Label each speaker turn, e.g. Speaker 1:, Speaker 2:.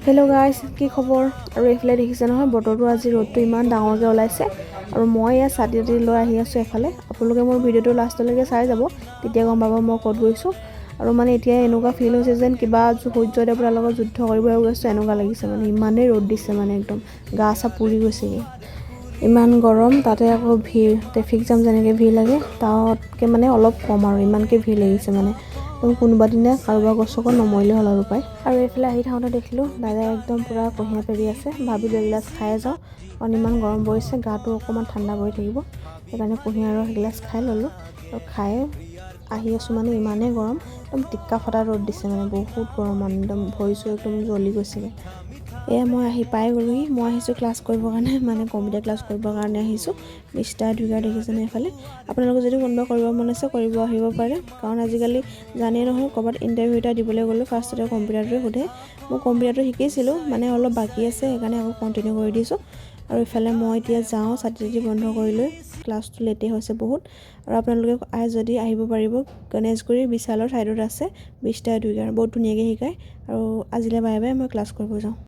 Speaker 1: Hello' গাইছ, কি খবৰ? আৰু এইফালে দেখিছে নহয়, বতৰটো আজি ৰ'দটো ইমান ডাঙৰকৈ ওলাইছে আৰু মই ইয়াত ছাতি লৈ আহি আছোঁ এফালে। আপোনালোকে মোৰ ভিডিঅ'টো লাষ্টলৈকে চাই যাব, তেতিয়া গম পাব মই ক'ত গৈছোঁ। আৰু মানে এতিয়া এনেকুৱা ফিল হৈছে যেন কিবা সূৰ্যদেৱতাৰ লগত যুদ্ধ কৰিব গৈছোঁ, এনেকুৱা লাগিছে। মানে ইমানেই ৰ'দ দিছে, মানে একদম গা চা পুৰি গৈছেগৈ। ইমান গৰম, তাতে আকৌ ভিৰ, ট্ৰেফিক জাম যেনেকৈ ভিৰ লাগে তাতকৈ মানে অলপ কম আৰু ইমানকৈ ভিৰ লাগিছে। মানে কোনোবা দিনা কাৰোবাৰ গছকো নমৰিলে হ'ল আৰু পায়। আৰু এইফালে আহি থাকোঁতে দেখিলোঁ দাদাই একদম পূৰা কুঁহিয়াৰ পেৰি আছে। ভাবিলোঁ এগিলাচ খাই যাওঁ, কাৰণ ইমান গৰম পৰিছে, গাটো অকণমান ঠাণ্ডা পৰি থাকিব। সেইকাৰণে কুঁহিয়াৰৰ এগিলাচ খাই ল'লোঁ আৰু খাই আহি আছোঁ। মানে ইমানেই গৰম, একদম টিক্কা ফটা ৰ'দ দিছে, মানে বহুত গৰম, মানে একদম ভৰিছোঁ একদম জ্বলি গৈছেগৈ। এয়া মই আহি পাই গ'লোহি। মই আহিছোঁ ক্লাছ কৰিবৰ কাৰণে, মানে কম্পিউটাৰ ক্লাছ কৰিবৰ কাৰণে আহিছোঁ। মিষ্টাৰ দুইগাৰ দেখিছেনে এইফালে? আপোনালোকে যদি কোনোবা কৰিব মন আছে কৰিব আহিব পাৰে, কাৰণ আজিকালি জানেই নহয়, ক'ৰবাত ইণ্টাৰভিউ এটা দিবলৈ গ'লোঁ ফাৰ্ষ্টতে কম্পিউটাৰটোৱে সোধে। মই কম্পিউটাৰটো শিকিছিলোঁ, মানে অলপ বাকী আছে, সেইকাৰণে আকৌ কণ্টিনিউ কৰি দিছোঁ। আৰু ইফালে মই এতিয়া যাওঁ ছাতি বন্ধ কৰি লৈ, ক্লাছটো লেটেই হৈছে বহুত। আৰু আপোনালোকে যদি আহিব পাৰিব, গণেশগুৰি বিশালৰ ছাইডত আছে মিষ্টাৰ দুইগাৰ, বহুত ধুনীয়াকৈ শিকায়। আৰু আজিলৈ বাই বাই, মই ক্লাছ কৰিব যাওঁ।